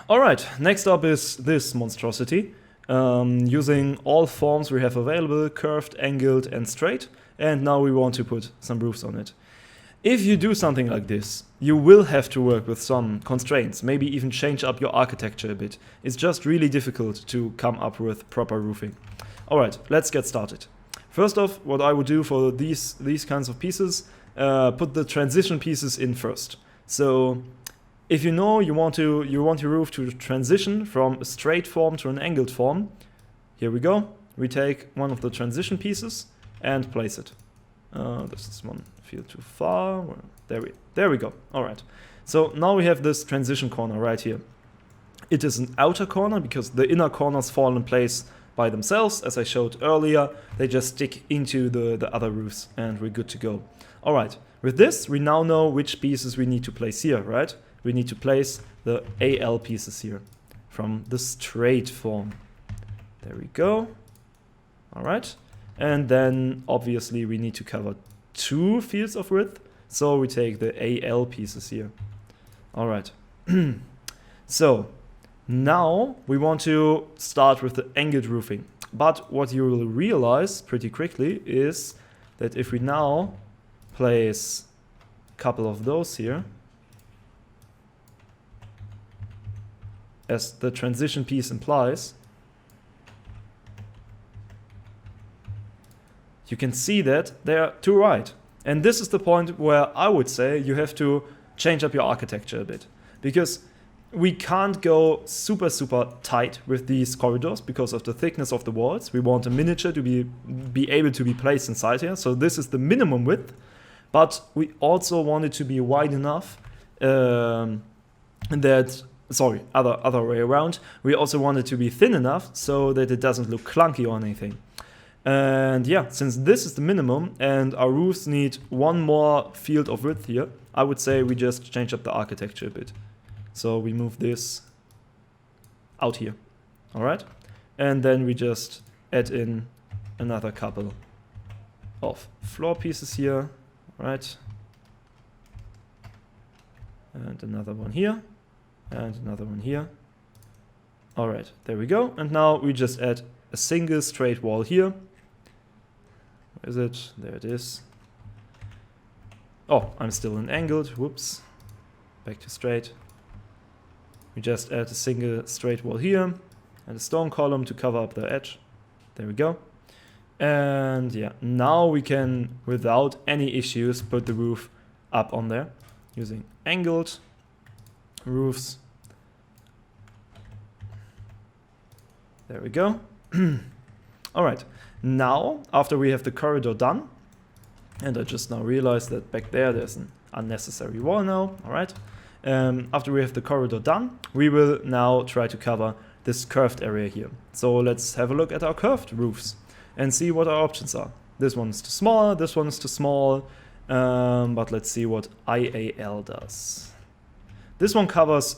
Alright, next up is this monstrosity. Using all forms we have available, curved, angled and straight, and now we want to put some roofs on it. If you do something like this, you will have to work with some constraints, maybe even change up your architecture a bit. It's just really difficult to come up with proper roofing. Alright, let's get started. First off, what I would do for these kinds of pieces, put the transition pieces in first. So if you know you want your roof to transition from a straight form to an angled form, here we go. We take one of the transition pieces and place it. This is one field too far. Well, there we go. All right. So now we have this transition corner right here. It is an outer corner because the inner corners fall in place by themselves. As I showed earlier, they just stick into the other roofs and we're good to go. All right. With this, we now know which pieces we need to place here, right? We need to place the AL pieces here from the straight form. There we go. All right. And then obviously we need to cover 2 fields of width. So we take the AL pieces here. All right. So now we want to start with the angled roofing. But what you will realize pretty quickly is that if we now place a couple of those here, as the transition piece implies, you can see that they are too right. And this is the point where I would say you have to change up your architecture a bit. Because we can't go super tight with these corridors because of the thickness of the walls. We want a miniature to be able to be placed inside here. So this is the minimum width. But we also want it to be wide enough that... Sorry, other way around. We also want it to be thin enough so that it doesn't look clunky or anything. And yeah, since this is the minimum and our roofs need one more field of width here, I would say we just change up the architecture a bit. So we move this out here. All right. And then we just add in another couple of floor pieces here. All right. And another one here. And another one here. All right, there we go. And now we just add a single straight wall here. Where is it? There it is. Oh, I'm still in angled. Whoops. Back to straight. We just add a single straight wall here and a stone column to cover up the edge. There we go. And yeah, now we can, without any issues, put the roof up on there using angled roofs. There we go. All right. Now, after we have the corridor done, and I just now realized that back there's an unnecessary wall now. All right. After we have the corridor done, we will now try to cover this curved area here. So let's have a look at our curved roofs and see what our options are. This one's too small. This one is too small. But let's see what IAL does. This one covers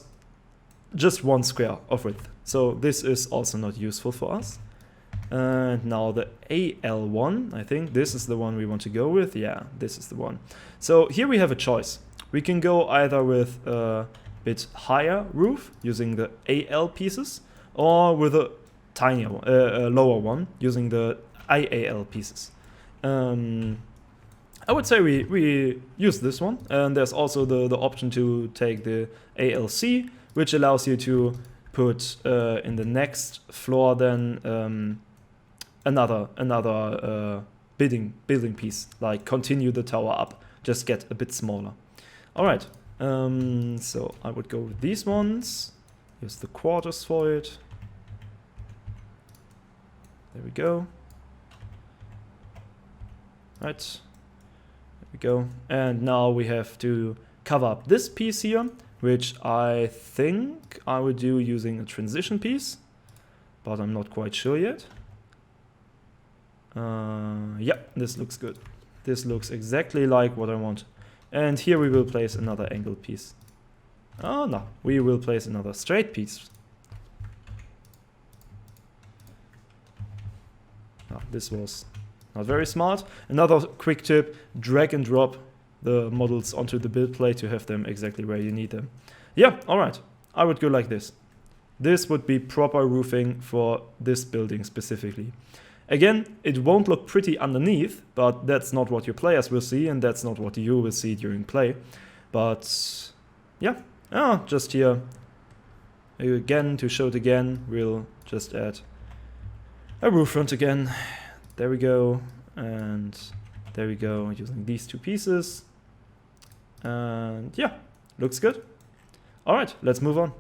just 1 square of width. So this is also not useful for us. And now the AL1, I think this is the one we want to go with. Yeah, this is the one. So here we have a choice. We can go either with a bit higher roof using the AL pieces, or with a tinier, lower one using the IAL pieces. I would say we use this one, and there's also the option to take the ALC, which allows you to put in the next floor then another building piece, like continue the tower up, just get a bit smaller. All right, so I would go with these ones, use the quarters for it. There we go. Right. We go, and now we have to cover up this piece here, which I think I would do using a transition piece, but I'm not quite sure yet. Yeah, this looks good. This looks exactly like what I want. And here we will place another angled piece. Oh no, we will place another straight piece. Oh, this was not very smart. Another quick tip, drag and drop the models onto the build plate to have them exactly where you need them. Yeah, all right. I would go like this. This would be proper roofing for this building specifically. Again, it won't look pretty underneath, but that's not what your players will see, and that's not what you will see during play. But yeah, just here, again, to show it again, we'll just add a roof front again. There we go, and there we go, using these two pieces. And yeah, looks good. All right, let's move on.